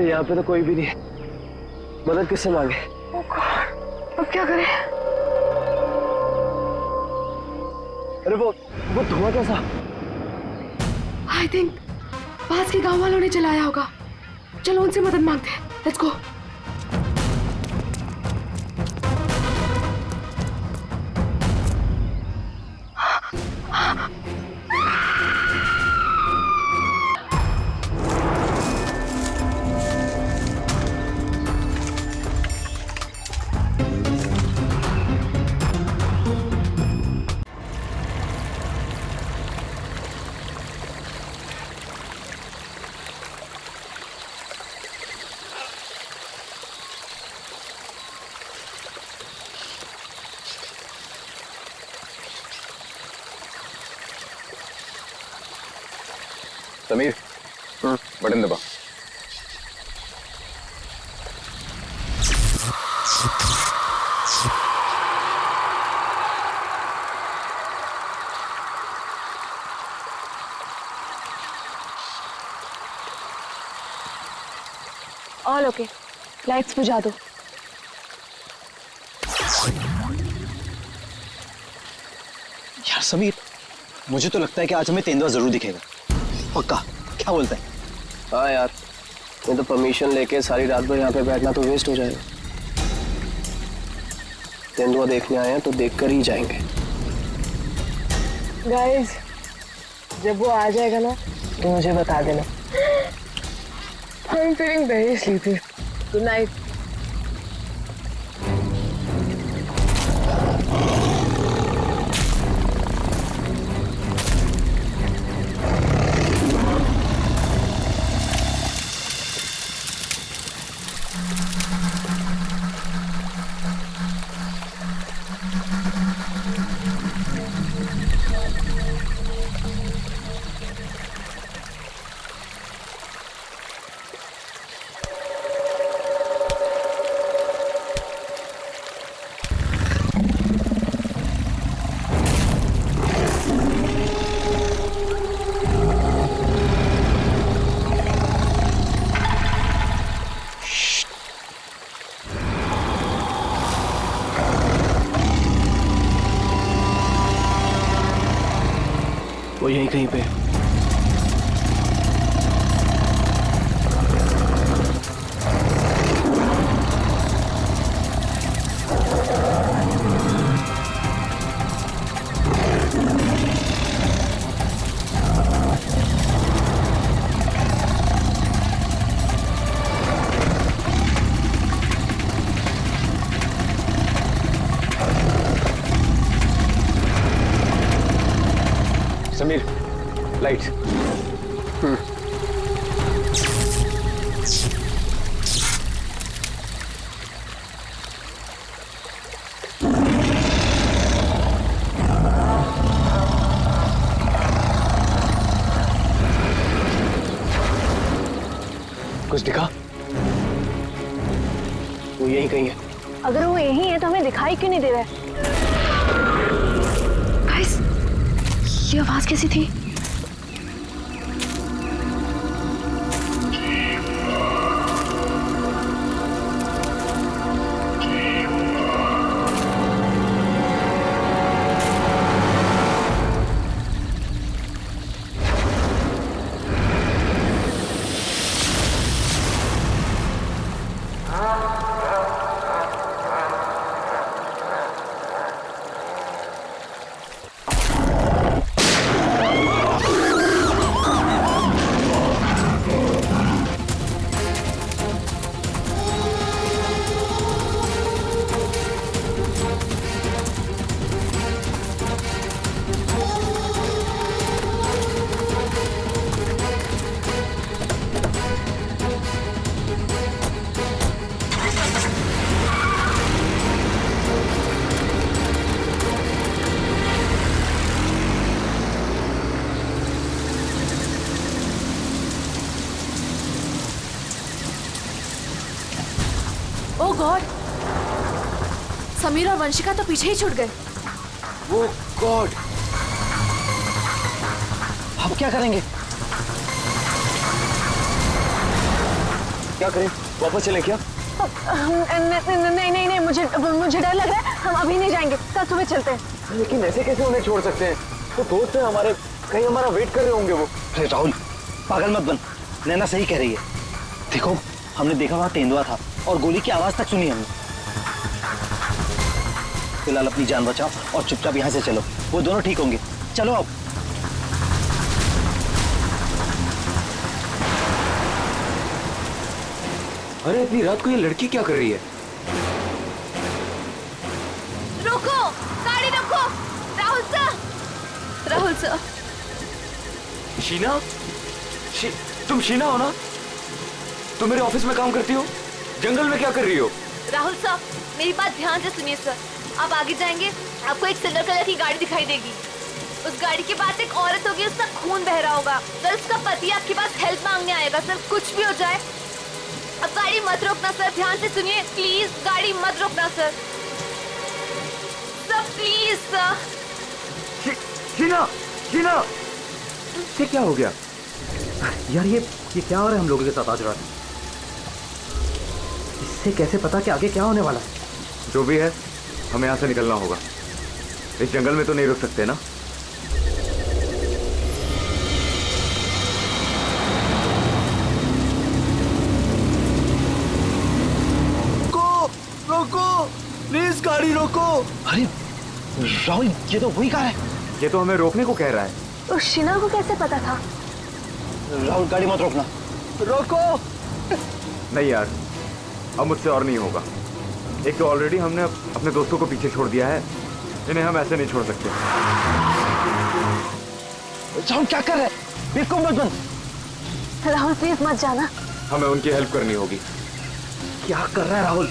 अरे यहाँ पे तो कोई भी नहीं है, मदद किससे मांगे? ओह गॉड, अब क्या करें? अरे वो धुआं कैसा? आई थिंक पास के गांव वालों ने चलाया होगा। चलो उनसे मदद मांगते हैं। Let's go. समीर, बटन दबा। ऑल ओके, लाइट्स बुझा दो। यार समीर, मुझे तो लगता है कि आज हमें तेंदुआ जरूर दिखेगा। पक्का? क्या बोलता है? हाँ यार, मैं तो परमिशन लेके सारी रात भर यहाँ पे बैठना तो वेस्ट हो जाएगा। तेंदुआ देखने आए हैं तो देखकर ही जाएंगे। गाइस, जब वो आ जाएगा ना तो मुझे बता देना। I'm feeling very sleepy. Good night. वो यहीं कहीं पे है। समीर, लाइट्स। कुछ दिखा? वो यहीं कहीं है। अगर वो यही है तो हमें दिखाई क्यों नहीं दे रहा है? गाइस, ये आवाज कैसी थी? ओह गॉड, समीर और वंशिका तो पीछे ही छूट गए। वो गॉड, अब क्या करेंगे? क्या करें, वापस चले क्या? नहीं नहीं नहीं, मुझे डर लग रहा है, हम अभी नहीं जाएंगे, कल सुबह चलते हैं। लेकिन ऐसे कैसे उन्हें छोड़ सकते हैं? तो दोस्त हैं हमारे, कहीं हमारा वेट कर रहे होंगे वो। अरे राहुल, पागल मत बन, नैना सही कह रही है। देखो, हमने देखा वहां तेंदुआ था और गोली की आवाज तक सुनी हमने। फिलहाल अपनी जान बचाओ और चुपचाप यहाँ से चलो, वो दोनों ठीक होंगे। चलो अब। अरे इतनी रात को ये लड़की क्या कर रही है? रुको, गाड़ी रुको। Rahul sir, Rahul sir. शीना? तुम शीना हो ना? तुम मेरे ऑफिस में काम करती हो? जंगल में क्या कर रही हो? राहुल सर, मेरी बात ध्यान से सुनिए सर। आप आगे जाएंगे, आपको एक सिल्वर कलर की गाड़ी दिखाई देगी। उस गाड़ी के पास एक औरत होगी, उसका खून बह रहा होगा। सर, उसका पति आपके पास हेल्प मांगने आएगा। सर, कुछ भी हो जाए, अब गाड़ी मत रोकना सर। ध्यान से सुनिए प्लीज, गाड़ी मत रोकना sir. Sir please sir. Sheena, Sheena, ये क्या हो गया? यार ये क्या हो रहा है हम लोगों के साथ आज रात? इससे कैसे पता कि आगे क्या होने वाला है? जो भी है, हमें यहाँ से निकलना होगा। इस जंगल में तो नहीं रुक सकते ना। रोको, प्लीज गाड़ी रोको। अरे राहुल, ये तो वही कार है। ये तो हमें रोकने को कह रहा है। तो शीना को कैसे पता था? राहुल, गाड़ी मत रोकना। रोको। नहीं यार, अब मुझसे और नहीं होगा। एक तो ऑलरेडी हमने अपने दोस्तों को पीछे छोड़ दिया है, इन्हें हम ऐसे नहीं छोड़ सकते। राहुल क्या कर रहे हैं? बेवकूफ मत बन। राहुल प्लीज मत जाना। हमें उनकी हेल्प करनी होगी। क्या कर रहा है राहुल?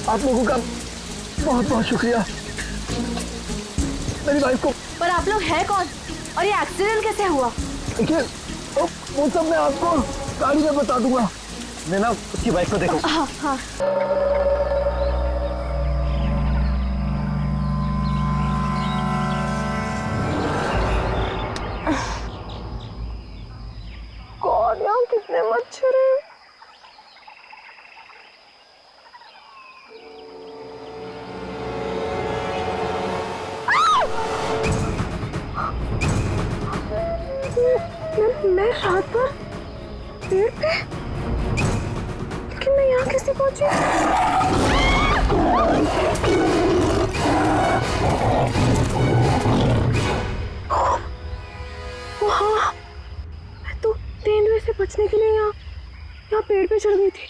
आप लोगों का बहुत बहुत शुक्रिया, मेरी वाइफ को। पर आप लोग हैं कौन और ये एक्सीडेंट कैसे हुआ? देखिए, वो सब मैं आपको गाड़ी में बता दूंगा। नैना, उसकी वाइफ को देखो। हाँ हाँ। गॉड, यहाँ कितने मच्छर हैं। मैं रात भर पेड़ पे, लेकिन मैं यहाँ कैसे पहुंची? वहाँ मैं तो तेंदुए से बचने के लिए यहाँ पेड़ पे चढ़ गई थी।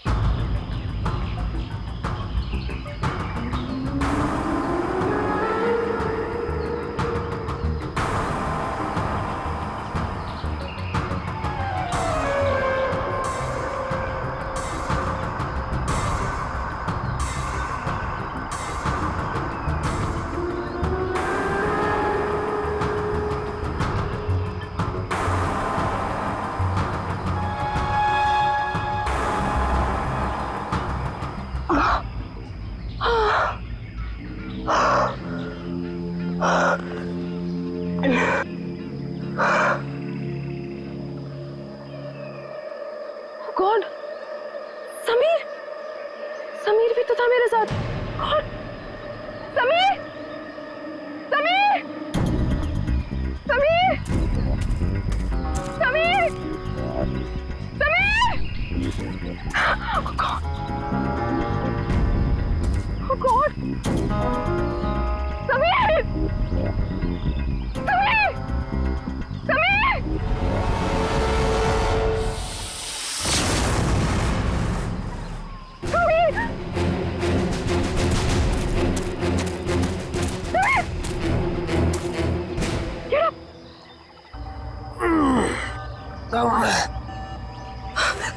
गॉड, समीर, समीर भी तो था मेरे साथ। God, Sameer, Sameer, Sameer, Sameer, Sameer. Oh God, oh God, Sameer, Sameer, Sameer.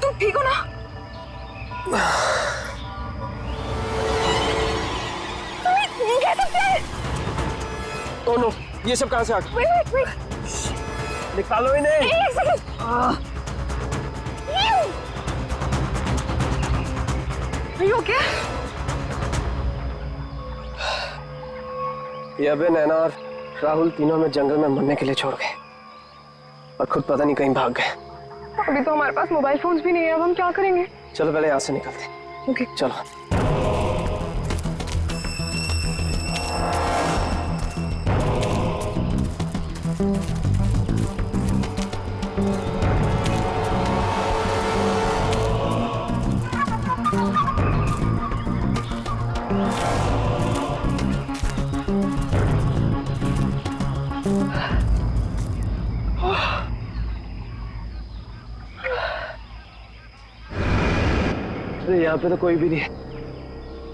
तुम ठीक हो ना? ओ नो, ये सब कहाँ से आ गया? Wait, wait, wait. निकालो इन्हें। एक सेकंड। Are you okay? ये अबे, नैना और राहुल तीनों में जंगल में मरने के लिए छोड़ गए और खुद पता नहीं कहीं भाग गए। अभी तो हमारे पास मोबाइल फोन्स भी नहीं है, अब हम क्या करेंगे? चलो पहले यहाँ से निकलते। ओके चलो। अरे यहाँ पे तो कोई भी नहीं है,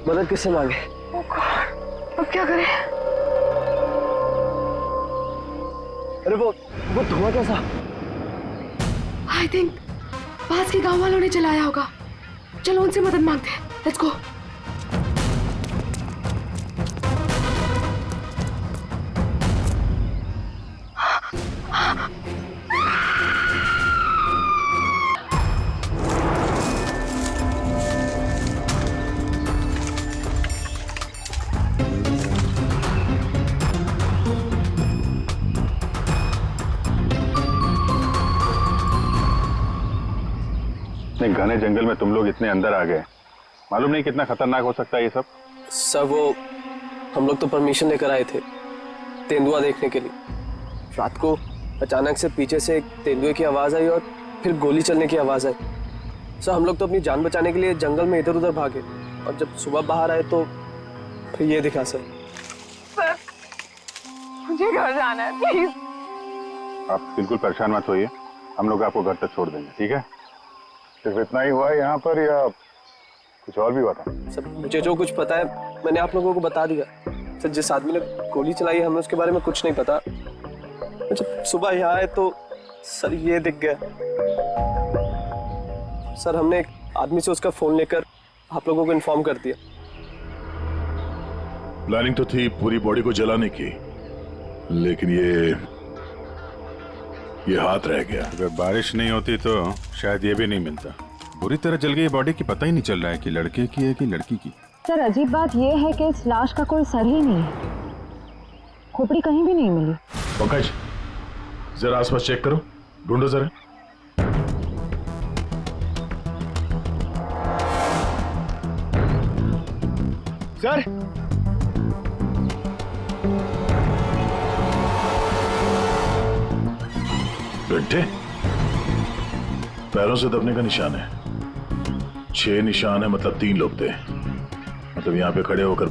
मदद किससे मांगे? अब क्या करें? अरे वो धुआं कैसा? आई थिंक पास के गांव वालों ने चलाया होगा। चलो उनसे मदद मांगते हैं। लेट्स गो। इतने घने जंगल में तुम लोग इतने अंदर आ गए, मालूम नहीं कितना खतरनाक हो सकता है ये सब। सर वो हम लोग तो परमिशन लेकर आए थे तेंदुआ देखने के लिए। रात को अचानक से पीछे से एक तेंदुए की आवाज आई और फिर गोली चलने की आवाज आई। सर हम लोग तो अपनी जान बचाने के लिए जंगल में इधर उधर भागे और जब सुबह बाहर आए तो फिर ये दिखा। सर मुझे घर जाना है, प्लीज। आप बिल्कुल परेशान मत होइए, हम लोग आपको घर तक छोड़ देंगे, ठीक है? सिर्फ इतना ही हुआ है यहाँ पर या कुछ और भी हुआ था? सर मुझे जो कुछ पता है मैंने आप लोगों को बता दिया। सर जिस आदमी ने गोली चलाई है हमें उसके बारे में कुछ नहीं पता। जब सुबह यहाँ आए तो सर ये दिख गया। सर हमने एक आदमी से उसका फोन लेकर आप लोगों को इन्फॉर्म कर दिया। प्लानिंग तो थी पूरी बॉडी को जलाने की, लेकिन ये हाथ रह गया। अगर बारिश नहीं होती तो शायद ये भी नहीं मिलता। बुरी तरह जल गई बॉडी की, पता ही नहीं चल रहा है कि लड़के की है कि लड़की की। सर अजीब बात यह है कि इस लाश का कोई सर ही नहीं है, खोपड़ी कहीं भी नहीं मिली। पंकज जरा आसपास चेक करो, ढूंढो जरा। सर गड्ढे, पैरों से दबने का निशान है। 6 निशान है, मतलब 3 लोग थे। मतलब यहाँ पे खड़े होकर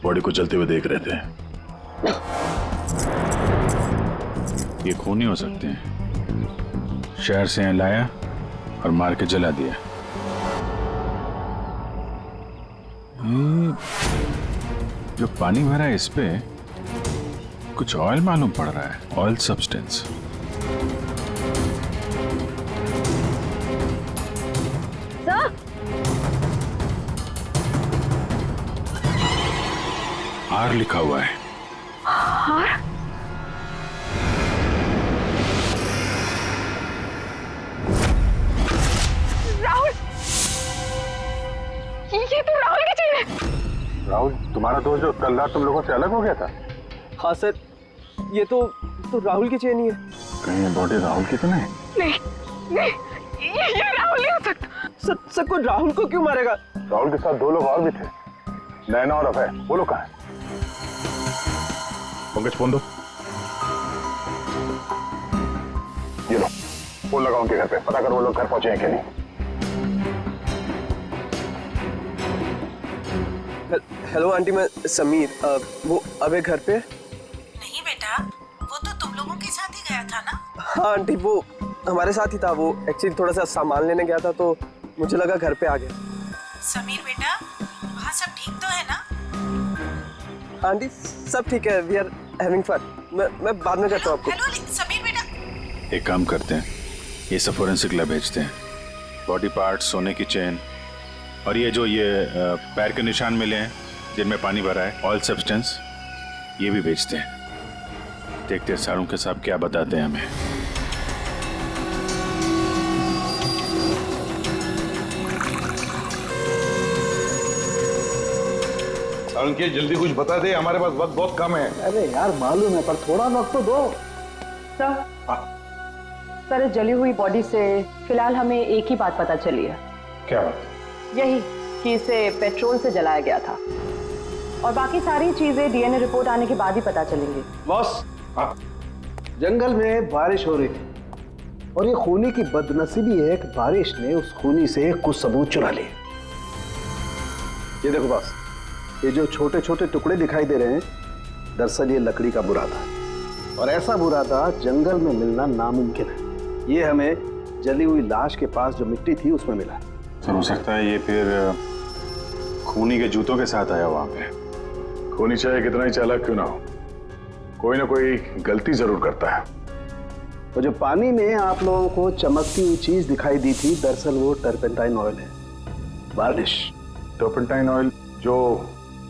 बॉडी को जलते हुए देख रहे थे। ये खून ही हो सकते हैं। शहर से यहाँ लाया और मार के जला दिया। ये जो पानी भरा है इस पे कुछ ऑयल मालूम पड़ रहा है, ऑयल सब्सटेंस। आर लिखा हुआ है। आर? राहुल, ये तो राहुल की चेन है। राहुल तुम्हारा दोस्त जो कल रात तुम लोगों से अलग हो गया था? हाँ सर ये तो राहुल की चेन ही है। कहीं ये बॉडी राहुल की तो नहीं? नहीं, ये राहुल नहीं हो सकता। सर को राहुल को क्यों मारेगा? राहुल के साथ 2 लोग और भी थे, नैना और अभय। वो लोग कहाँ हैं? पंकज फोन दो। ये लो, फोन लगाओ उनके घर पे, पता करो वो लोग घर पहुंचे हैं कि नहीं। हेलो आंटी, मैं समीर। वो अबे घर पे? नहीं बेटा, वो तो तुम लोगों के साथ ही गया था ना? हाँ आंटी वो हमारे साथ ही था। वो एक्चुअली थोड़ा सा सामान लेने गया था तो मुझे लगा घर पे आ गया। समीर बेटा, वहाँ सब ठीक तो है ना? आंटी सब ठीक है, वी आर हैविंग फन। मैं बाद में करता हूँ आपको। हेलो समीर बेटा। एक काम करते हैं, ये सब फोरेंसिक लैब भेजते हैं। बॉडी पार्ट्स, सोने की चेन और ये जो पैर के निशान मिले हैं जिनमें पानी भरा है, ऑयल सब्सटेंस, ये भी भेजते हैं। देखते हैं सारों के साथ क्या बताते हैं हमें। अंकित जल्दी कुछ बता दे, हमारे पास वक्त बहुत कम है। अरे यार मालूम है, पर थोड़ा वक्त तो दो। सर इस जली हुई बॉडी से फिलहाल हमें एक ही बात पता चली है। क्या बात? यही कि इसे पेट्रोल से जलाया गया था, और बाकी सारी चीजें डीएनए रिपोर्ट आने के बाद ही पता चलेंगी। बॉस, जंगल में बारिश हो रही थी और ये खूनी की बदनसीबी है कि बारिश ने उस खूनी से कुछ सबूत चुरा लिए। ये देखो बॉस, ये जो छोटे छोटे टुकड़े दिखाई दे रहे हैं, दरअसल ये लकड़ी का बुरादा है, और ऐसा बुरादा जंगल में मिलना नामुमकिन है। ये हमें जली हुई लाश के पास जो मिट्टी थी उसमें मिला। सर हो सकता है ये फिर खूनी के जूतों के साथ आया वहां पे। खूनी चाहे कितना ही चालाक क्यों ना हो, कोई ना कोई गलती जरूर करता है। और जो पानी में आप लोगों को चमकती हुई चीज दिखाई दी थी, दरअसल वो टर्पेंटाइन ऑयल है, वार्निश। टर्पेंटाइन ऑयल जो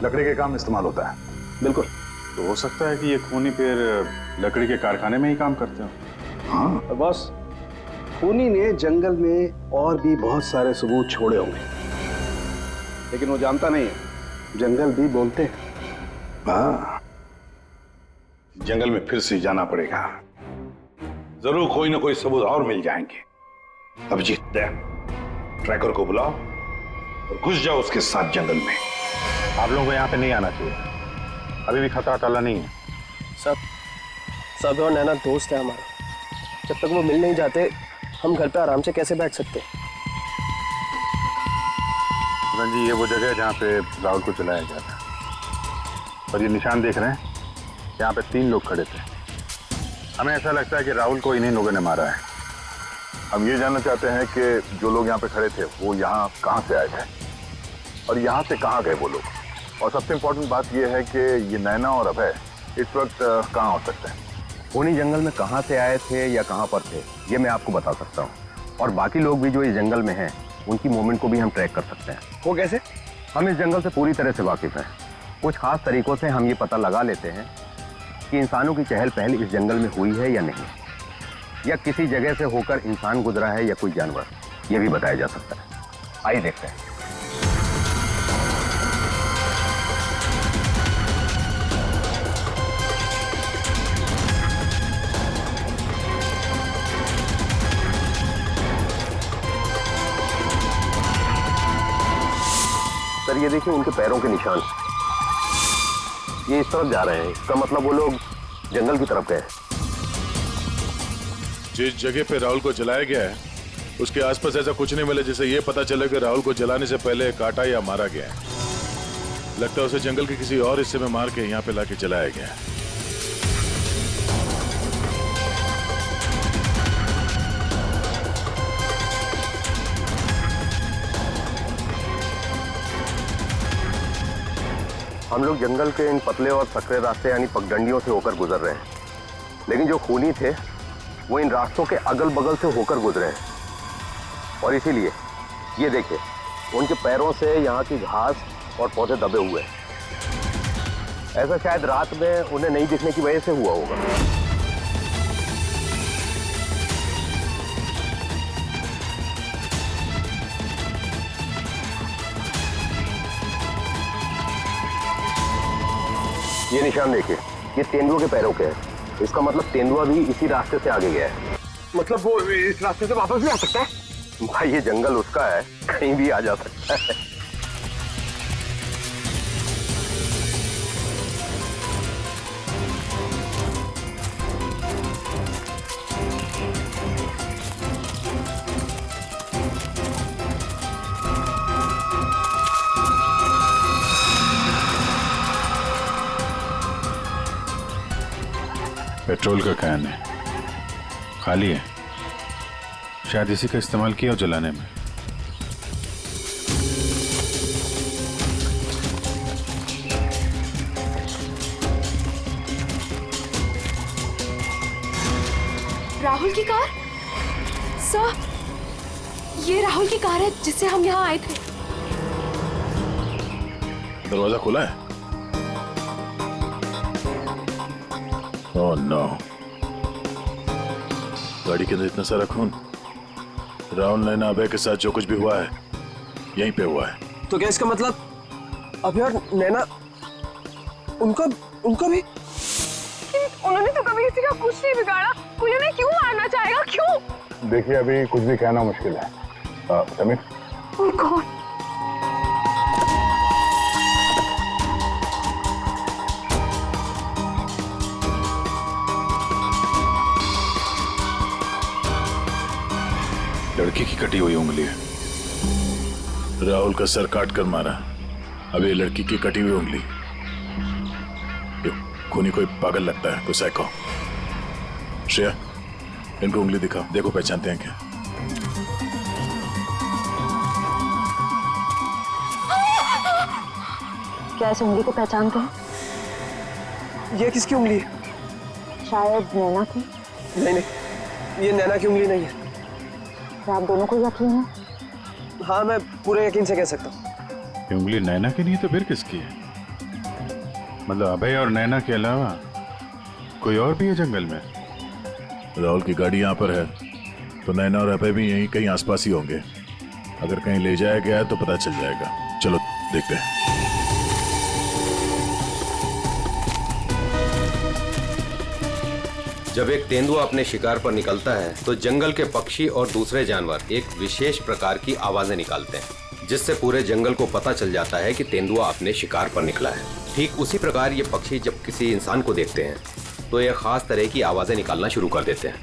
लकड़ी के काम इस्तेमाल होता है। बिल्कुल। तो हो सकता है कि ये खूनी फिर लकड़ी के कारखाने में ही काम करते हो। हाँ, और बॉस, खूनी ने जंगल में और भी बहुत सारे सबूत छोड़े होंगे, लेकिन वो जानता नहीं है, जंगल भी बोलते हैं। हाँ, जंगल में फिर से जाना पड़ेगा, जरूर कोई ना कोई सबूत और मिल जाएंगे। अभिजीत, ट्रैकर को बुलाओ और घुस जाओ उसके साथ जंगल में। आप लोगों को यहाँ पे नहीं आना चाहिए, अभी भी खतरा टला नहीं है। सब और नैना दोस्त है हमारे, जब तक वो मिल नहीं जाते हम घर पे आराम से कैसे बैठ सकते हैं? जी ये वो जगह है जहाँ पे राहुल को चलाया गया था, और ये निशान देख रहे हैं, यहाँ पे 3 लोग खड़े थे। हमें ऐसा लगता है कि राहुल को इन्हीं लोगों ने मारा है। हम ये जानना चाहते हैं कि जो लोग यहाँ पे खड़े थे वो यहाँ कहाँ से आए थे और यहाँ से कहाँ गए वो लोग, और सबसे इम्पोर्टेंट बात ये है कि ये नैना और अभय इस वक्त कहाँ हो सकते हैं। उन्हीं जंगल में कहाँ से आए थे या कहाँ पर थे ये मैं आपको बता सकता हूँ, और बाकी लोग भी जो इस जंगल में हैं उनकी मूवमेंट को भी हम ट्रैक कर सकते हैं। वो कैसे? हम इस जंगल से पूरी तरह से वाकिफ हैं। कुछ खास तरीकों से हम ये पता लगा लेते हैं कि इंसानों की चहल पहल इस जंगल में हुई है या नहीं, या किसी जगह से होकर इंसान गुजरा है या कोई जानवर, ये भी बताया जा सकता है। आइए देखते हैं। सर ये देखिए उनके पैरों के निशान, ये इस तरफ जा रहे हैं, इसका मतलब वो लोग जंगल की तरफ गए। जिस जगह पे राहुल को जलाया गया है उसके आसपास ऐसा कुछ नहीं मिला जिससे ये पता चले कि राहुल को जलाने से पहले काटा या मारा गया है। लगता है उसे जंगल के किसी और हिस्से में मार के यहाँ पे लाके जलाया गया है। हम लोग जंगल के इन पतले और सकरे रास्ते यानी पगडंडियों से होकर गुजर रहे हैं, लेकिन जो खूनी थे वो इन रास्तों के अगल बगल से होकर गुजरे हैं, और इसीलिए ये देखिए उनके पैरों से यहाँ की घास और पौधे दबे हुए हैं। ऐसा शायद रात में उन्हें नहीं दिखने की वजह से हुआ होगा। ये निशान देखिए, ये तेंदुआ के पैरों के हैं, इसका मतलब तेंदुआ भी इसी रास्ते से आगे गया है। मतलब वो इस रास्ते से वापस भी आ सकता है? भाई ये जंगल उसका है, कहीं भी आ जा सकता है। पेट्रोल का कैन है, खाली है, शायद इसी का इस्तेमाल किया हो जलाने में। राहुल की कार? सर, ये राहुल की कार है जिससे हम यहाँ आए थे। दरवाजा खुला है? ओह नो, गाड़ी के अंदर इतना सारा खून। राहुल नैना अभय के साथ जो कुछ भी हुआ है यहीं पे हुआ है। तो क्या इसका मतलब अभय और नैना उनका उनका भी? उन्होंने तो कभी किसी का कुछ नहीं बिगाड़ा, कोई उन्हें क्यों मारना चाहेगा, क्यों? देखिए अभी कुछ भी कहना मुश्किल है। Sameer Oh God. लड़की की कटी हुई उंगली है। राहुल का सर काट कर मारा, अब ये लड़की की कटी हुई उंगली। खूनी कोई पागल लगता है, कोई साइको। श्रेया, इनको उंगली दिखाओ, देखो पहचानते हैं क्या। क्या इस उंगली को पहचानते हैं? ये किसकी उंगली है? शायद नैना की। नहीं नहीं, ये नैना की उंगली नहीं है। क्या आप दोनों को यकीन है? हाँ, मैं पूरे यकीन से कह सकता हूँ। ये उंगली नैना की नहीं है तो फिर किसकी है? मतलब अभय और नैना के अलावा कोई और भी है जंगल में? राहुल की गाड़ी यहाँ पर है तो नैना और अभय भी यहीं कहीं आसपास ही होंगे। अगर कहीं ले जाया गया है तो पता चल जाएगा। चलो देखते हैं। जब एक तेंदुआ अपने शिकार पर निकलता है तो जंगल के पक्षी और दूसरे जानवर एक विशेष प्रकार की आवाजें निकालते हैं, जिससे पूरे जंगल को पता चल जाता है कि तेंदुआ अपने शिकार पर निकला है। ठीक उसी प्रकार ये पक्षी जब किसी इंसान को देखते हैं तो ये खास तरह की आवाजें निकालना शुरू कर देते हैं।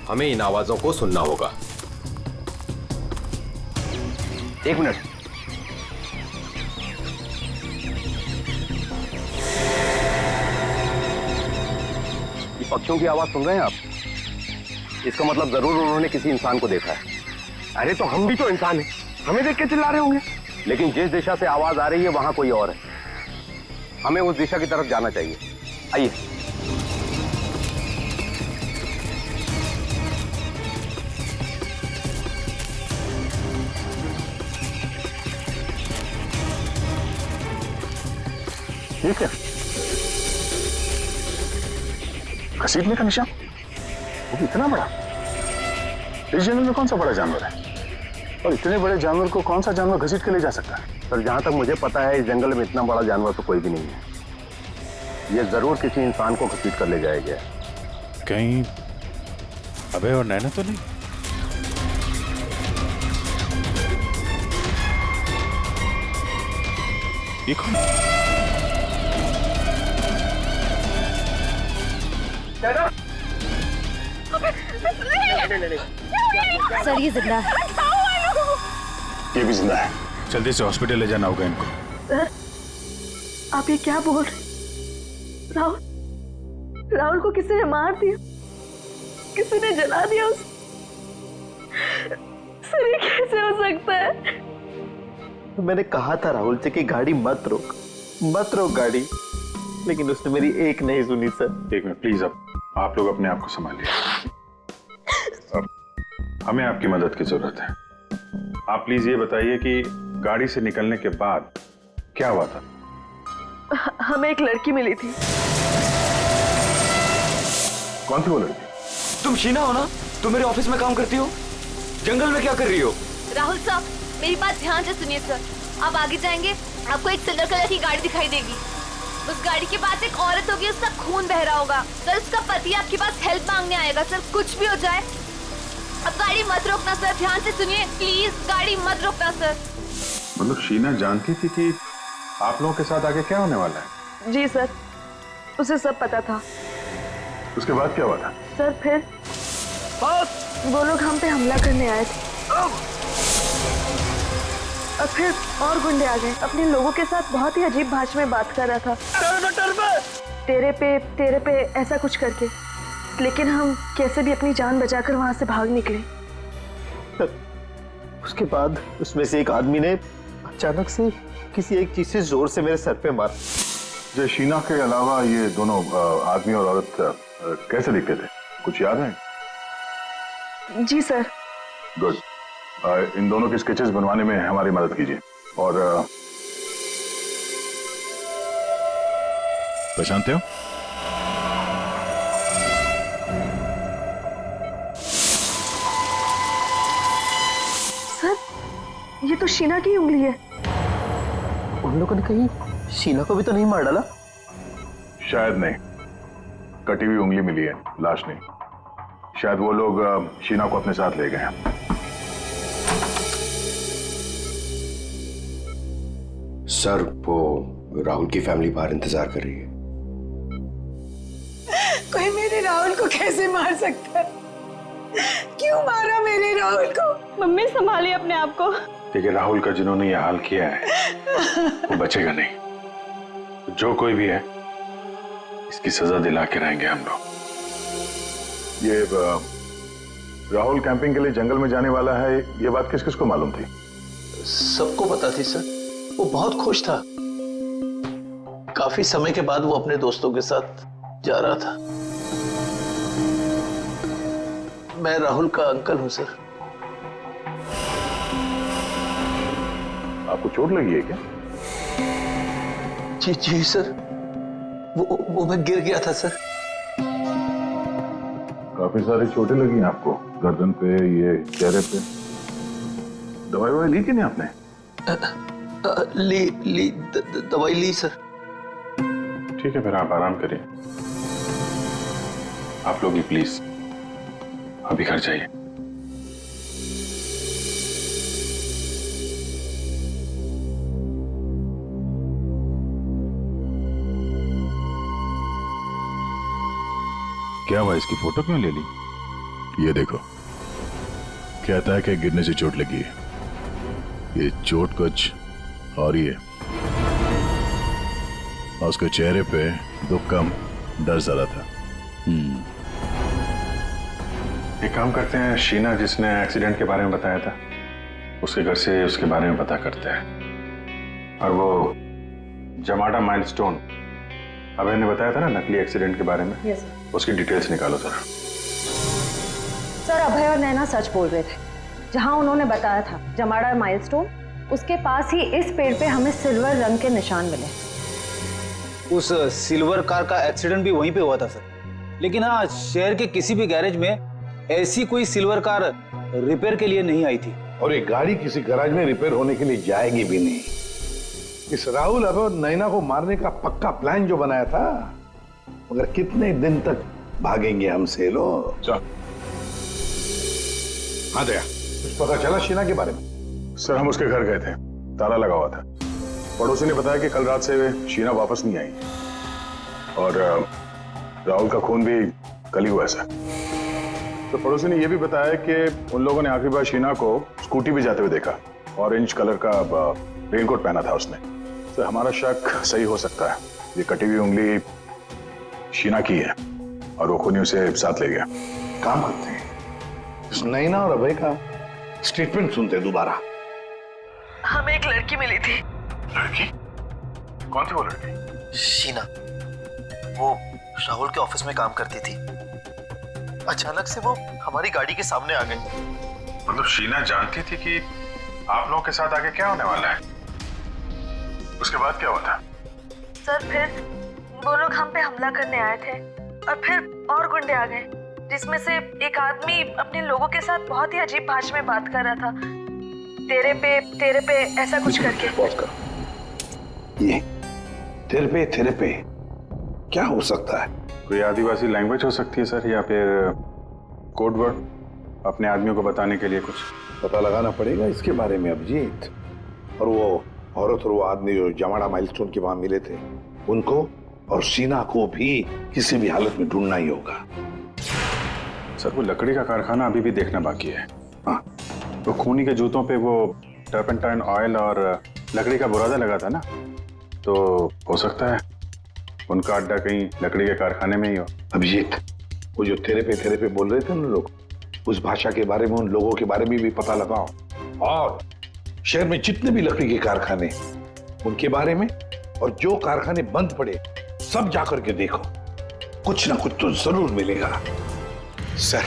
हमें इन आवाजों को सुनना होगा। एक मिनट, ये पक्षियों की आवाज सुन रहे हैं आप? इसका मतलब जरूर उन्होंने किसी इंसान को देखा है। अरे तो हम भी तो इंसान हैं, हमें देख के चिल्ला रहे होंगे। लेकिन जिस दिशा से आवाज आ रही है वहां कोई और है। हमें उस दिशा की तरफ जाना चाहिए। आइए। ठीक है, घसीटने का निशान, वो भी इतना बड़ा। इस जंगल में कौन सा बड़ा जानवर है? और इतने बड़े जानवर को कौन सा जानवर घसीट के ले जा सकता है? सर, जहां तक मुझे पता है इस जंगल में इतना बड़ा जानवर तो कोई भी नहीं है। ये जरूर किसी इंसान को घसीट कर ले जाया गया है। कहीं अभय और नैना तो नहीं? ये कौन? सर, ये जिंदा है। ये भी जिंदा है। जल्दी से हॉस्पिटल ले जाना होगा इनको। सर, आप ये क्या बोल रहे? राहुल को किसी ने मार दिया, किसी ने जला दिया उसे। सर, ये कैसे हो सकता है? तो मैंने कहा था राहुल से कि गाड़ी मत रोक गाड़ी, लेकिन उसने मेरी एक नहीं सुनी सर। एक मिनट प्लीज, अब आप लोग अपने आप को संभालिए। अब हमें आपकी मदद की जरूरत है। आप प्लीज ये बताइए कि गाड़ी से निकलने के बाद क्या हुआ था? हमें एक लड़की मिली थी। कौन थी वो लड़की? तुम शीना हो ना? तुम मेरे ऑफिस में काम करती हो? जंगल में क्या कर रही हो? राहुल साहब, मेरी बात ध्यान से सुनिए सर। आप आगे जाएंगे, आपको एक सिल्वर कलर की गाड़ी दिखाई देगी। उस गाड़ी के पास एक औरत होगी, उसका खून बह रहा होगा। सर, उसका पति आपके पास हेल्प मांगने आएगा। सर, कुछ भी हो जाए अब गाड़ी मत रोकना सर। ध्यान से सुनिए प्लीज, गाड़ी मत रोकना सर। मतलब शीना जानती थी कि आप लोगों के साथ आगे क्या होने वाला है? जी सर, उसे सब पता था। उसके बाद क्या हुआ था? सर, फिर वो लोग हम पे हमला करने आए थे और फिर और गुंडे आ गए। अपने लोगों के साथ बहुत ही अजीब भाषा में बात कर रहा था, तेरे पे ऐसा कुछ करके। लेकिन हम कैसे भी अपनी जान बचाकर वहां से भाग निकले। उसके बाद उसमें से एक आदमी ने अचानक से किसी एक चीज से जोर से मेरे सर पे मारा। जो शीना के अलावा ये दोनों आदमी और औरत कैसे दिखते थे, कुछ याद है? जी सर। गुड। इन दोनों के स्केचेस बनवाने में हमारी मदद कीजिए। और पहचानते हो? सर, ये तो शीना की उंगली है। उन लोगों ने कहीं शीना को भी तो नहीं मार डाला? शायद नहीं, कटी हुई उंगली मिली है, लाश नहीं। शायद वो लोग शीना को अपने साथ ले गए हैं। सर, वो राहुल की फैमिली बाहर इंतजार कर रही है। कोई मेरे राहुल को कैसे मार सकता है? क्यों मारा मेरे राहुल को? मम्मी संभालिए अपने आप को। देखिए, राहुल का जिन्होंने ये हाल किया है वो बचेगा नहीं। जो कोई भी है इसकी सजा दिला के रहेंगे हम लोग। ये राहुल कैंपिंग के लिए जंगल में जाने वाला है, ये बात किस किस को मालूम थी? सबको पता थी सर। वो बहुत खुश था। काफी समय के बाद वो अपने दोस्तों के साथ जा रहा था। मैं राहुल का अंकल हूं सर। आपको चोट लगी है क्या? जी जी सर, वो मैं गिर गया था सर। काफी सारी चोटें लगी हैं आपको, गर्दन पे, ये चेहरे पे। दवाई ववाई ली कि नहीं आपने? दवाई ली सर। ठीक है, फिर आप आराम करिए। आप लोग भी प्लीज अभी घर जाइए। क्या हुआ, इसकी फोटो क्यों ले ली? ये देखो, कहता है कि गिरने से चोट लगी है। ये चोट कुछ और ही है। और उसके चेहरे पे दुख कम, डर ज्यादा था। एक काम करते हैं, शीना जिसने एक्सीडेंट के बारे में बताया था उसके घर से उसके बारे में पता करते हैं। और वो जमाडा माइलस्टोन अभय ने बताया था ना, नकली एक्सीडेंट के बारे में, उसकी डिटेल्स निकालो जरा। सर, अभय और नैना सच बोल रहे थे। जहां उन्होंने बताया था जमाड़ा माइलस्टोन, उसके पास ही इस पेड़ पे हमें सिल्वर रंग के निशान मिले। उस सिल्वर कार का एक्सीडेंट भी वहीं पे हुआ था सर। लेकिन हाँ, शहर के किसी भी गैरेज में ऐसी कोई सिल्वर कार रिपेयर के लिए नहीं आई थी। और एक गाड़ी किसी गैराज में रिपेयर होने के लिए जाएगी भी नहीं। इस राहुल और नैना को मारने का पक्का प्लान जो बनाया था, मगर कितने दिन तक भागेंगे हमसे लोग? हाँ दया, कुछ पता चला शीना के बारे में? सर, हम उसके घर गए थे, ताला लगा हुआ था। पड़ोसी ने बताया कि कल रात से शीना वापस नहीं आई और राहुल का खून भी कल ही हुआ सर। तो पड़ोसी ने यह भी बताया कि उन लोगों ने आखिरी बार शीना को स्कूटी भी जाते हुए देखा। ऑरेंज कलर का रेनकोट पहना था उसने। तो हमारा शक सही हो सकता है, ये कटी हुई उंगली शीना की है और वो खूनी उसे साथ ले गया। काम करते हैं, इस नैना और अभय का स्टेटमेंट सुनते हैं दोबारा। हमें एक लड़की मिली थी। लड़की? कौन थी वो लड़की? शीना। वो राहुल के ऑफिस में काम करती थी। अचानक से वो हमारी गाड़ी के सामने आ गई। मतलब शीना जानती थी कि आप लोगों के साथ आगे क्या होने वाला है? उसके बाद क्या हुआ था? सर, फिर वो लोग हम पे हमला करने आए थे और फिर और गुंडे आ गए, जिसमें से एक आदमी अपने लोगों के साथ बहुत ही अजीब भाषा में बात कर रहा था। तेरे पे ऐसा कुछ करके। पॉज करो। ये तेरे पे क्या हो सकता है? कोई आदिवासी लैंग्वेज हो सकती है सर, या फिर कोड वर्ड अपने आदमियों को बताने के लिए कुछ पता लगाना पड़ेगा इसके बारे में अभिजीत। और वो औरत और वो आदमी जो जमाड़ा माइलस्टोन के वहां मिले थे, उनको और शीना को भी किसी भी हालत में ढूंढना ही होगा। सर, वो लकड़ी का कारखाना अभी भी देखना बाकी है। हाँ, तो खूनी के जूतों पे वो टर्पेंटाइन ऑयल और लकड़ी का बुरादा लगा था ना, तो हो सकता है उनका अड्डा कहीं लकड़ी के कारखाने में ही हो। अभिजीत, वो जो तेरे पे बोल रहे थे ना लोग, उस भाषा के बारे में, उन लोगों के बारे में भी पता लगाओ। और शहर में जितने भी लकड़ी के कारखाने, उनके बारे में, और जो कारखाने बंद पड़े सब जाकर के देखो, कुछ ना कुछ तो जरूर मिलेगा। सर,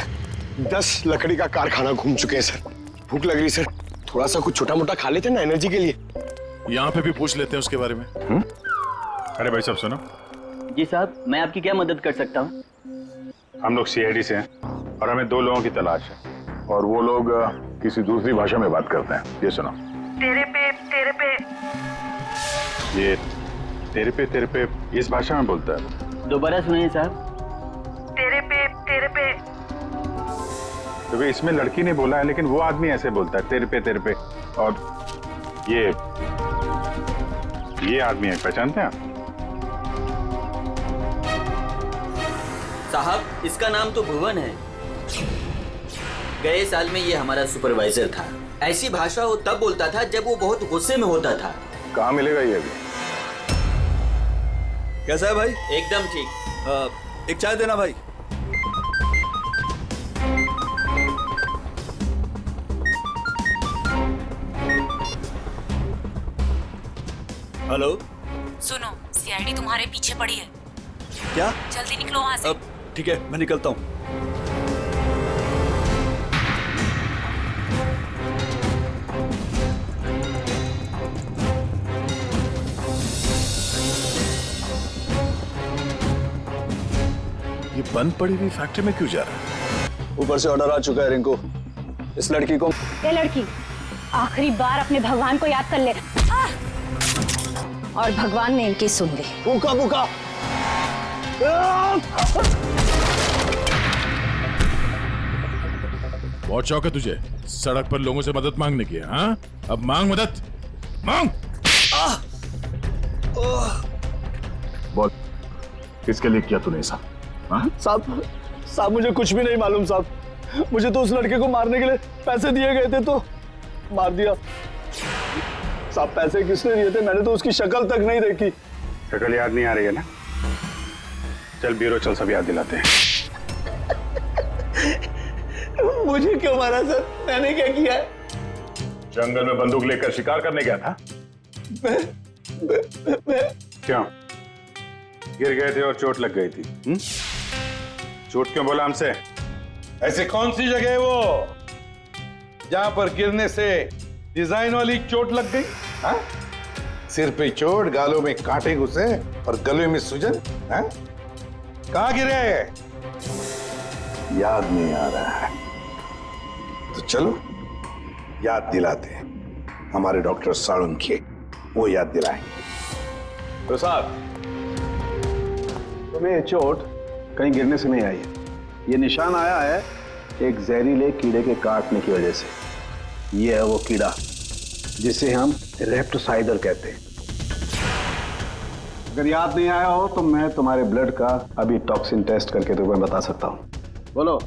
10 लकड़ी का कारखाना घूम चुके हैं सर। भूख लग रही सर, थोड़ा सा कुछ छोटा मोटा खा लेते हैं ना एनर्जी के लिए। यहाँ पे भी पूछ लेते हैं उसके बारे में। अरे भाई साहब सुनो। जी साहब, मैं आपकी क्या मदद कर सकता हूँ? हम लोग सीआईडी से हैं और हमें 2 लोगों की तलाश है, और वो लोग किसी दूसरी भाषा में बात करते हैं। ये सुनो। तेरे पे ये तेरे पे इस भाषा में बोलता है? दोबारा सुनिए साहब। तेरे पे तो इसमें लड़की ने बोला है, लेकिन वो आदमी ऐसे बोलता है, तेरे पे। और ये आदमी है, पहचानते हैं आप? साहब, इसका नाम तो भुवन है। गए साल में ये हमारा सुपरवाइजर था। ऐसी भाषा वो तब बोलता था जब वो बहुत गुस्से में होता था। कहाँ मिलेगा ये अभी? कैसा है भाई? एकदम ठीक। एक चाय देना भाई। हेलो, सुनो, सीआईडी तुम्हारे पीछे पड़ी है। क्या? जल्दी निकलो वहां से। ठीक है, मैं निकलता हूँ। ये बंद पड़ी हुई फैक्ट्री में क्यों जा रहा है? ऊपर से ऑर्डर आ चुका है रिंकू, इस लड़की को। ये लड़की आखिरी बार अपने भगवान को याद कर ले। और भगवान ने इनकी सुन ली। भूखा भूखा। बहुत शौक है तुझे सड़क पर लोगों से मदद मांगने की, हाँ? अब मांग मदद, मांग। बोल, किसके लिए किया तूने ऐसा? साहब मुझे कुछ भी नहीं मालूम साहब। मुझे तो उस लड़के को मारने के लिए पैसे दिए गए थे तो मार दिया। साहब पैसे किसने दिए थे? मैंने तो उसकी शक्ल तक नहीं देखी। शक्ल याद नहीं आ रही है ना? चल ब्यूरो चल, सब याद दिलाते हैं। मुझे क्यों मारा सर? मैंने क्या किया है? जंगल में बंदूक लेकर शिकार करने गया था। क्यों? गिर गए थे और चोट लग गई थी। झूठ क्यों बोला हमसे? ऐसी कौन सी जगह है वो जहां पर गिरने से डिजाइन वाली चोट लग गई? हाँ? सिर पे चोट, गालों में कांटे घुसे और गले में सूजन। हाँ? कहां गिरे? याद नहीं आ रहा है तो चलो याद दिलाते हैं। हमारे डॉक्टर साळुंखे वो याद दिलाएंगे। तो साहब, तुम्हें ये चोट कहीं गिरने से नहीं आई है। ये निशान आया है एक जहरीले कीड़े के काटने की वजह से। ये है वो कीड़ा जिसे हम रेप्टोसाइडल कहते हैं। अगर याद नहीं आया हो तो मैं तुम्हारे ब्लड का अभी टॉक्सिन टेस्ट करके तुम्हें बता सकता हूँ। बोलो,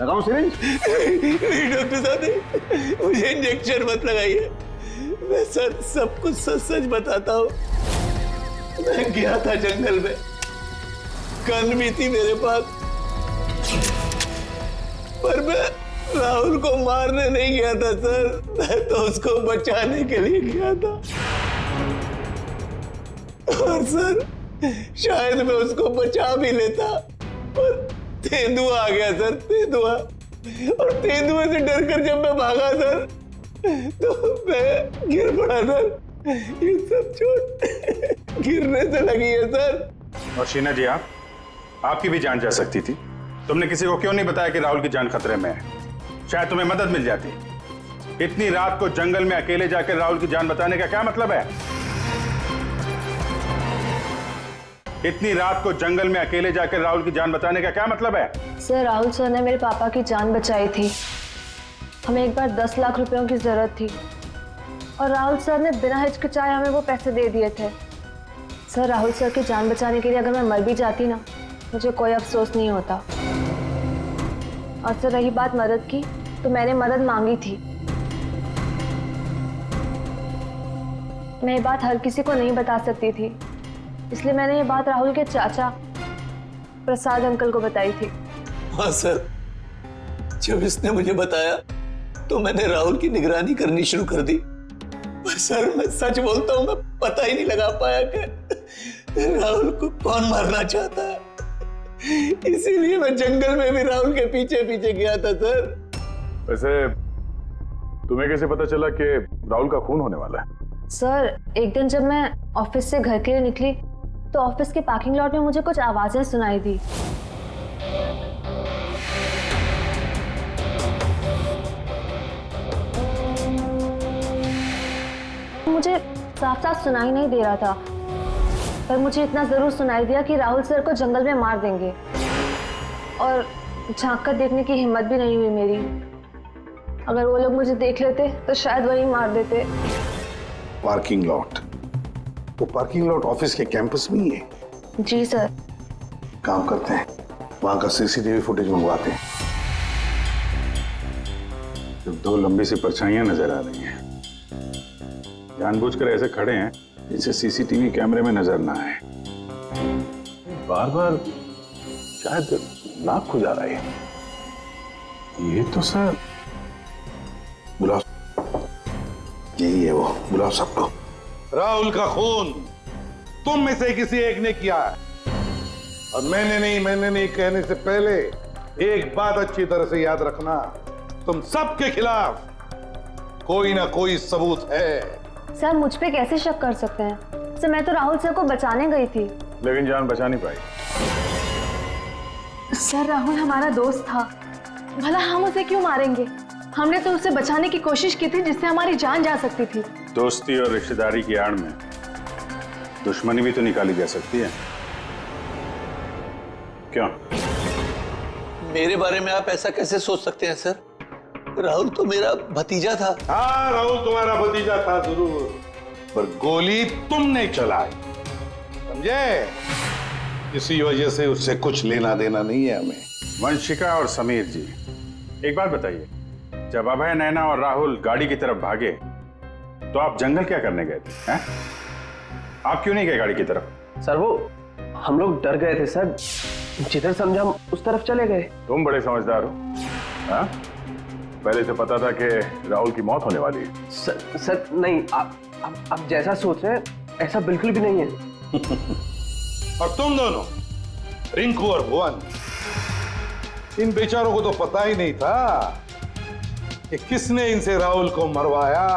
लगाऊं सिरिंज? नहीं डॉक्टर साहब, मुझे इंजेक्शन मत लगाइए। मैं सर सब कुछ सच सच बताता हूँ। मैं गया था जंगल में, गन भी थी मेरे पास, पर मैं राहुल को मारने नहीं गया था सर। मैं तो उसको बचाने के लिए गया था। और सर शायद मैं उसको बचा भी लेता, पर तेंदुआ आ गया सर, तेंदुआ। और तेंदुए से डरकर जब मैं भागा सर तो मैं गिर पड़ा सर। ये सब चोट गिरने से लगी है सर। और शीना जी, आपकी भी जान जा सकती थी। तुमने किसी को क्यों नहीं बताया कि राहुल की जान खतरे में है? शायद तुम्हें मदद मिल जाती। इतनी रात को जंगल में अकेले जाकर राहुल की जान बचाने का क्या मतलब है? इतनी रात को जंगल में अकेले जाकर राहुल की जान बचाने का क्या मतलब है? सर, राहुल सर ने मेरे पापा की जान बचाई थी। हमें एक बार 10 लाख रुपयों की जरूरत थी और राहुल सर ने बिना हिचकिचाए हमें वो पैसे दे दिए थे। सर, राहुल सर की जान बचाने के लिए अगर मैं मर भी जाती ना, मुझे कोई अफसोस नहीं होता। और सर, रही बात मदद की, तो मैंने मदद मांगी थी। मैं ये बात हर किसी को नहीं बता सकती थी, इसलिए मैंने ये बात राहुल के चाचा प्रसाद अंकल को बताई थी। हाँ सर, जब इसने मुझे बताया तो मैंने राहुल की निगरानी करनी शुरू कर दी। पर सर, मैं सच बोलता हूँ, मैं पता ही नहीं लगा पाया कि राहुल को कौन मारना चाहता है। इसीलिए मैं जंगल में भी राहुल के पीछे पीछे गया था सर। वैसे तुम्हें कैसे पता चला कि राहुल का खून होने वाला है? सर, एक दिन जब मैं ऑफिस से घर के लिए निकली तो ऑफिस के पार्किंग लॉट में मुझे कुछ आवाजें सुनाई दी। मुझे साफ साफ सुनाई नहीं दे रहा था, पर मुझे इतना जरूर सुनाई दिया कि राहुल सर को जंगल में मार देंगे, और झांक कर देखने की हिम्मत भी नहीं हुई मेरी। अगर वो लोग मुझे देख लेते तो शायद वही मार देते। पार्किंग लॉट, वो पार्किंग लॉट ऑफिस के कैंपस में ही है। जी सर। काम करते हैं, वहां का सीसीटीवी फुटेज मंगवाते हैं। जब दो लंबी सी परछाइयां नजर आ रही हैं, जानबूझकर ऐसे खड़े हैं जिनसे सीसीटीवी कैमरे में नजर ना आए, बार बार शायद नाक खुजा रहा है। ये तो सर बुलाओ, यही है वो, बुलाओ सबको। राहुल का खून तुम में से किसी एक ने किया है, और मैंने नहीं कहने से पहले एक बात अच्छी तरह से याद रखना, तुम सबके खिलाफ कोई ना कोई सबूत है। सर मुझ पे कैसे शक कर सकते हैं? सर मैं तो राहुल सर को बचाने गई थी। लेकिन जान बचा नहीं पाई। सर राहुल हमारा दोस्त था, भला हम उसे क्यों मारेंगे? हमने तो उसे बचाने की कोशिश की थी जिससे हमारी जान जा सकती थी। दोस्ती और रिश्तेदारी की आड़ में दुश्मनी भी तो निकाली जा सकती है, क्यों? मेरे बारे में आप ऐसा कैसे सोच सकते हैं सर? राहुल तो मेरा भतीजा था। हाँ, राहुल तुम्हारा भतीजा था जरूर, पर गोली तुमने चलाई, समझे? इसी वजह से उससे कुछ लेना देना नहीं है हमें। वंशिका और समीर जी, एक बात बताइए, जब अभय, नैना और राहुल गाड़ी की तरफ भागे तो आप जंगल क्या करने गए थे? हैं? आप क्यों नहीं गए गाड़ी की तरफ? सर वो हम लोग डर गए थे सर, जिधर समझा हम उस तरफ चले गए। तुम बड़े समझदार हो। हाँ? पहले से पता था कि राहुल की मौत होने वाली है। सर नहीं, आप जैसा सोच रहे हैं ऐसा बिल्कुल भी नहीं है। और तुम दोनों, रिंकू और भुवन, इन बेचारों को तो पता ही नहीं था कि किसने इनसे राहुल को मरवाया,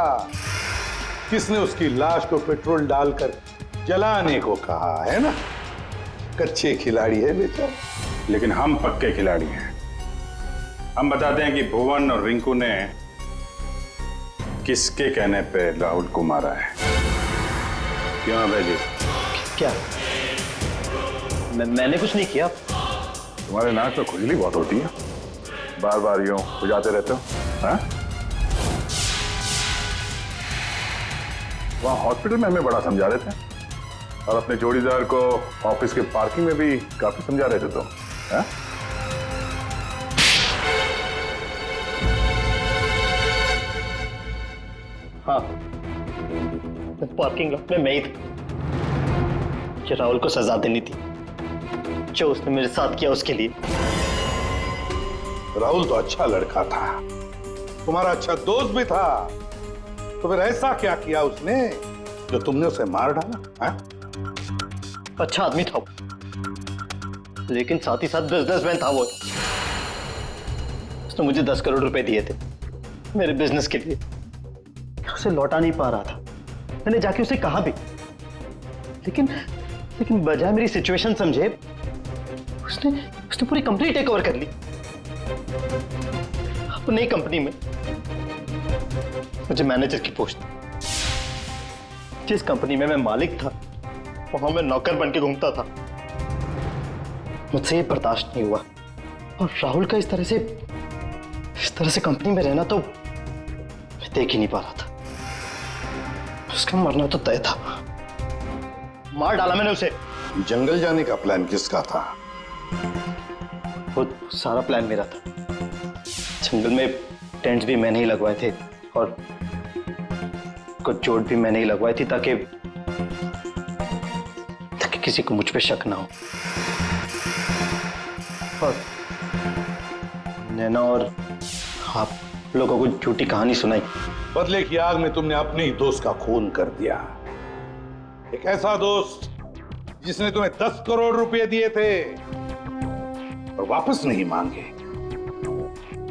किसने उसकी लाश को पेट्रोल डालकर जलाने को कहा, है ना? कच्चे खिलाड़ी है बेचारा। लेकिन हम पक्के खिलाड़ी हैं। हम बताते हैं कि भुवन और रिंकू ने किसके कहने पे राहुल को मारा है। क्यों अभय जी? क्या? मैंने कुछ नहीं किया। तुम्हारे नाक में खुजली बहुत होती है, बार बार यूं खुजाते रहते हो। हाँ? वहां हॉस्पिटल में हमें बड़ा समझा रहे थे, और अपने जोड़ीदार को ऑफिस के पार्किंग में भी काफी समझा रहे थे तुम। हाँ? हाँ, पार्किंग लॉट में मैं ही था। कि राहुल को सजा देनी थी जो उसने मेरे साथ किया उसके लिए। राहुल तो अच्छा लड़का था, तुम्हारा अच्छा दोस्त भी था, तो फिर ऐसा क्या किया उसने जो तुमने उसे मार डाला? हाँ? अच्छा आदमी था वो, लेकिन साथ ही साथ बिजनेसमैन था वो। उसने मुझे 10 करोड़ रुपए दिए थे मेरे बिजनेस के लिए, उसे लौटा नहीं पा रहा था। मैंने जाके उसे कहा भी, लेकिन बजाय मेरी सिचुएशन समझे उसने पूरी कंपनी टेक ओवर कर ली। अब नई कंपनी में मुझे मैनेजर की पोस्ट, जिस कंपनी में मैं मालिक था वहां मैं नौकर बन के घूमता था। मुझसे ये बर्दाश्त नहीं हुआ, और राहुल का इस तरह से कंपनी में रहना तो मैं देख ही नहीं पा रहा था। उसका मरना तो तय था, मार डाला मैंने उसे। जंगल जाने का प्लान किसका था? वो सारा प्लान मेरा था। जंगल में टेंट्स भी मैंने ही लगवाए थे, और कुछ चोट भी मैंने ही लगवाई थी ताकि किसी को मुझ पे शक ना हो। और नैना और आप लोगों को झूठी कहानी सुनाई। बदले की आग में तुमने अपने ही दोस्त का खून कर दिया। एक ऐसा दोस्त जिसने तुम्हें 10 करोड़ रुपए दिए थे और वापस नहीं मांगे।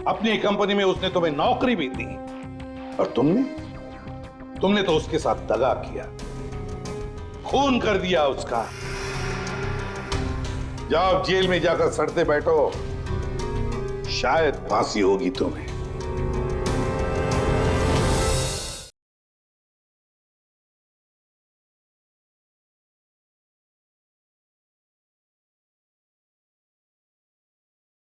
अपनी कंपनी में उसने तुम्हें नौकरी भी दी, और तुमने तो उसके साथ दगा किया, खून कर दिया उसका। जाओ जेल में जाकर सड़ते बैठो, शायद फांसी होगी तुम्हें।